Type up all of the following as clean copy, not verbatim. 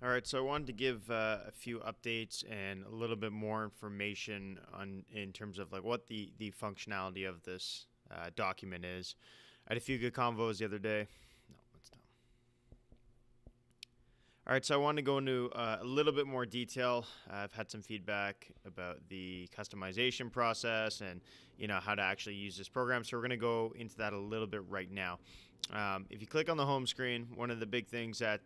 All right, so I wanted to give a few updates and a little bit more information on in terms of like what the functionality of this document is. I had a few good convos the other day. No, it's not. All right, so I wanted to go into a little bit more detail. I've had some feedback about the customization process and how to actually use this program. So we're going to go into that a little bit right now. If you click on the home screen, one of the big things that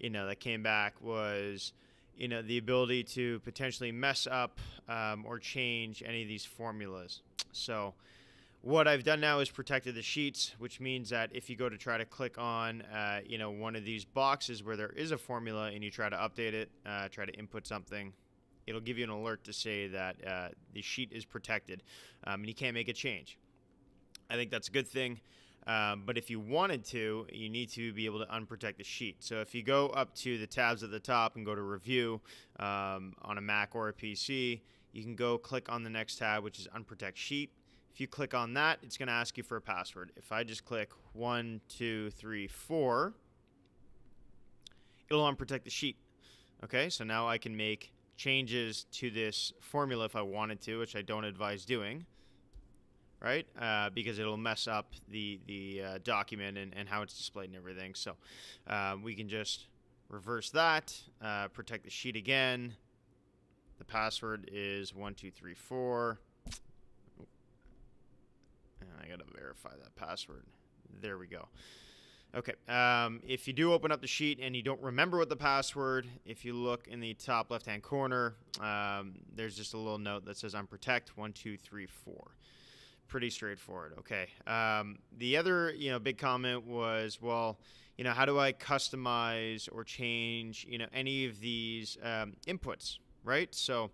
that came back was the ability to potentially mess up or change any of these formulas. So what I've done now is protected the sheets, which means that if you go to try to click on, one of these boxes where there is a formula and you try to update it, try to input something, it'll give you an alert to say that the sheet is protected and you can't make a change. I think that's a good thing. But if you wanted to, you need to be able to unprotect the sheet. So if you go up to the tabs at the top and go to Review on a Mac or a PC, you can go click on the next tab, which is Unprotect Sheet. If you click on that, it's going to ask you for a password. If I just click 1, 2, 3, 4, it'll unprotect the sheet. Okay, so now I can make changes to this formula if I wanted to, which I don't advise doing, right? Because it'll mess up the document and how it's displayed and everything. So we can just reverse that, protect the sheet again. The password is 1, 2, 3, 4. And I gotta verify that password. There we go. Okay. If you do open up the sheet and you don't remember what the password, if you look in the top left-hand corner, there's just a little note that says unprotect 1, 2, 3, 4. Pretty straightforward. Okay. The other big comment was, well, how do I customize or change any of these inputs, right? So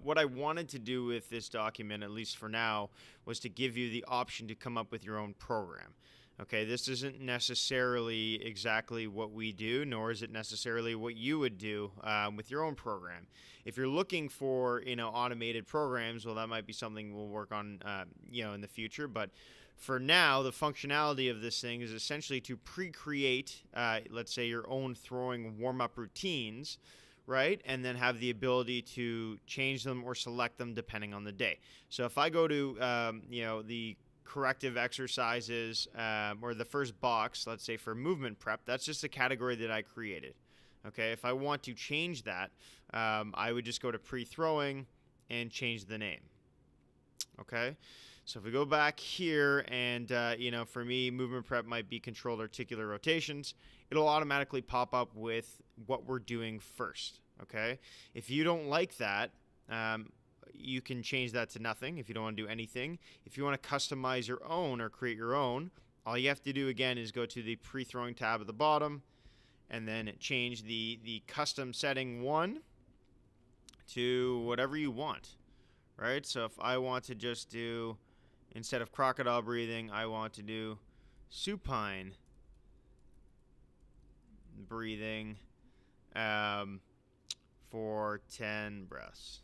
what I wanted to do with this document, at least for now, was to give you the option to come up with your own program. Okay, this isn't necessarily exactly what we do, nor is it necessarily what you would do with your own program. If you're looking for automated programs, well, that might be something we'll work on in the future. But for now, the functionality of this thing is essentially to pre-create, let's say, your own throwing warm-up routines, right? And then have the ability to change them or select them depending on the day. So if I go to, the corrective exercises or the first box, let's say for movement prep, that's just a category that I created. Okay, if I want to change that, I would just go to pre-throwing and change the name. Okay, so if we go back here and, for me, movement prep might be controlled articular rotations, it'll automatically pop up with what we're doing first. Okay, if you don't like that, you can change that to nothing if you don't want to do anything. If you want to customize your own or create your own, all you have to do again is go to the pre-throwing tab at the bottom and then change the custom setting 1 to whatever you want, right? So if I want to just do, instead of crocodile breathing, I want to do supine breathing for 10 breaths.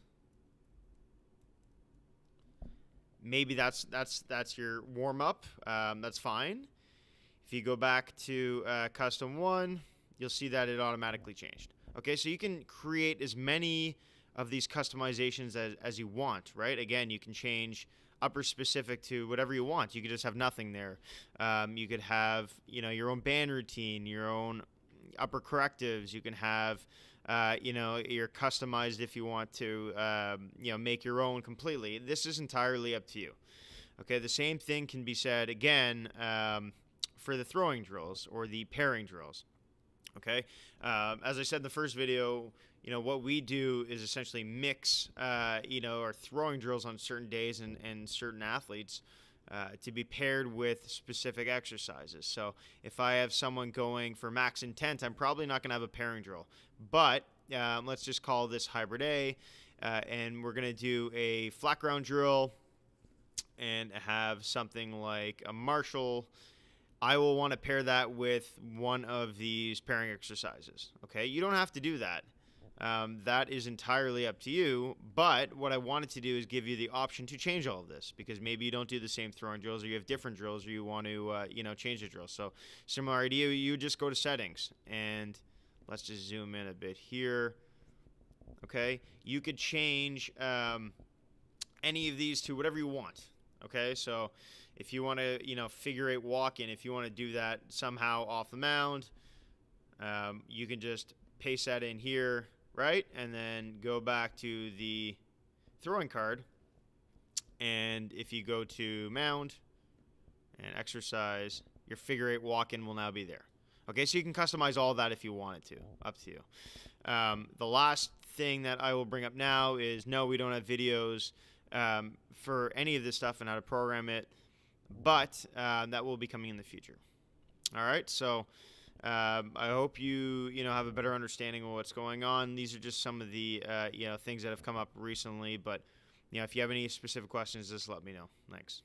Maybe that's your warm up. That's fine. If you go back to custom 1, you'll see that it automatically changed. Okay, so you can create as many of these customizations as you want, right? Again, you can change upper specific to whatever you want. You could just have nothing there. You could have your own band routine, your own upper correctives. You can have you're customized if you want to make your own completely. This is entirely up to you. Okay, the same thing can be said again for the throwing drills or the pairing drills. Okay, as I said in the first video, what we do is essentially mix our throwing drills on certain days and certain athletes to be paired with specific exercises. So if I have someone going for max intent, I'm probably not going to have a pairing drill. But let's just call this hybrid A, and we're going to do a flat ground drill and have something like a Marshall. I will want to pair that with one of these pairing exercises. Okay, you don't have to do that. That is entirely up to you, but what I wanted to do is give you the option to change all of this, because maybe you don't do the same throwing drills, or you have different drills, or you want to change the drill. So similar idea, you just go to settings and Let's just zoom in a bit here. Okay, you could change any of these to whatever you want. Okay, so if you want to, figure eight walk in, if you want to do that somehow off the mound, you can just paste that in here, right? And then go back to the throwing card. And if you go to mound and exercise, your figure eight walk in will now be there. Okay, so you can customize all that if you wanted to, up to you. The last thing that I will bring up now is no, we don't have videos for any of this stuff and how to program it, but that will be coming in the future. All right, so I hope you have a better understanding of what's going on. These are just some of the things that have come up recently, but if you have any specific questions, just let me know. Thanks.